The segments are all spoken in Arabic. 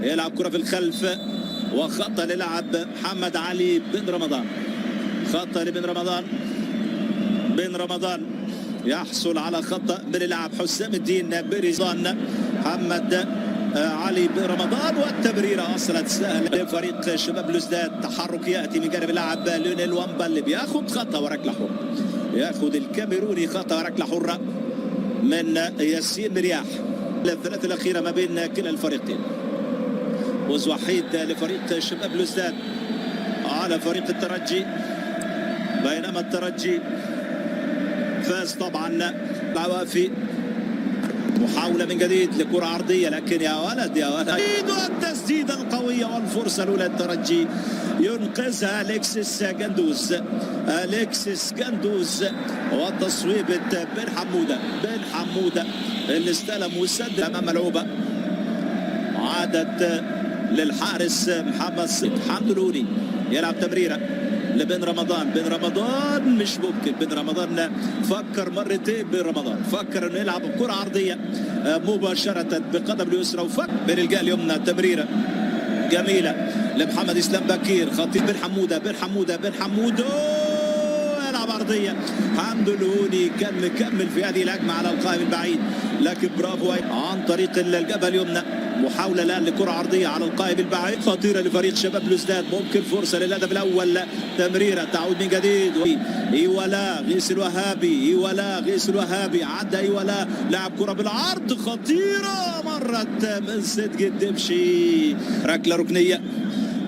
يلعب كرة في الخلف وخطأ للعب محمد علي بن رمضان. خطأ لبن رمضان. بن رمضان يحصل على خطأ من اللاعب حسام الدين بريزان. محمد علي بن رمضان والتمريرة وصلت سهلة لفريق شباب بلوزداد. تحرك يأتي من جانب اللاعب ليونيل وامبا اللي بياخد خطأ وركلة حرة. ياخد الكاميروني خطأ وركلة حرة من ياسين مرياح. الثلاث الأخيرة ما بين كلا الفريقين. فوز وحيد لفريق شباب بلوزداد على فريق الترجي، بينما الترجي فاز طبعا العوافي. محاولة من جديد لكرة عرضية، لكن يا ولد يا ولد التسديدة القوية والفرصة الأولى للترجي ينقذها أليكسيس جندوز. أليكسيس جندوز وتصويبة بن حمودة. بن حمودة اللي استلم وسدد أمام ملعوبة، عادت للحارس محمد حمدلوني. يلعب تمريرة لبن رمضان. بن رمضان مش ممكن. بن رمضان فكر مرتين. بن رمضان فكر انه يلعب كرة عرضية مباشرة بقدم اليسرى وفك بالرجال اليمنى. تمريرة جميلة لمحمد اسلام بكير. خطير بن حمودة. بن حمودة. بن حمودة يلعب عرضية. حمدلوني كان مكمل في هذه الهجمة على القائم البعيد، لكن برافو عن طريق الجبهة اليمنى. محاولة الآن لكرة عرضية على القائم البعيد خطيرة لفريق شباب بلوزداد. ممكن فرصة للهدف الأول. تمريرة تعود من جديد. إيوالا غيث الوهابي. إيوالا غيث الوهابي عدى إيوالا، لعب كرة بالعرض خطيرة مرت من صدق الدمشي. ركلة ركنية.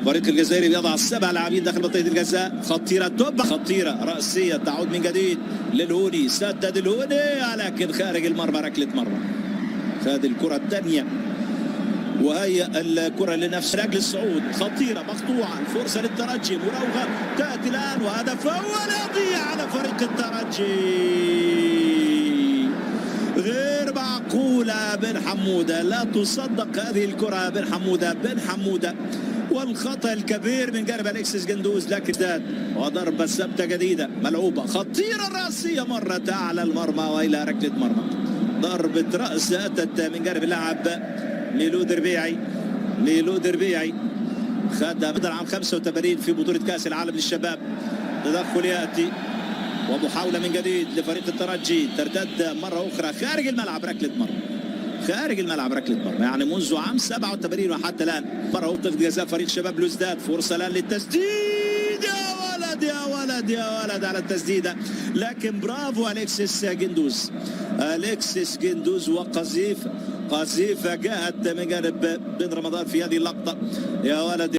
فريق الجزائري بيضع 7 لاعبين داخل منطقة الجزاء. خطيرة توب خطيرة رأسية تعود من جديد للهوني. سدد الهوني لكن خارج المرمى. ركلة مرمى. هذه الكرة الثانية وهي الكرة لنفس رجل الصعود. خطيرة مقطوعة. الفرصة للترجي. مراوغة تأتي الآن وهدف أول يضيع على فريق الترجي. غير معقولة. بن حمودة لا تصدق هذه الكرة. بن حمودة. بن حمودة والخطأ الكبير من جانب أليكسيس جندوز، لكن زاد وضربة ثابتة جديدة ملعوبة خطيرة رأسية مرت أعلى المرمى وإلى ركلة مرمى. ضربة رأس أتت من جانب اللاعب ميلود ربيعي. ميلود ربيعي خدها بدل عام 85 في بطولة كأس العالم للشباب. تدخل يأتي ومحاولة من جديد لفريق الترجي. ترتد مرة أخرى خارج الملعب. ركلة مرمى. خارج الملعب. ركلة مرمى يعني منذ عام 87 وحتى الآن. مرة وقف جزاء فريق شباب بلوزداد. فرصة الآن للتسديد. يا ولد يا ولد يا ولد على التسديدة، لكن برافو أليكسيس جندوز. أليكسيس جندوز وقذيفة. قذيفة جاءت من جانب بن رمضان في هذه اللقطة. يا ولد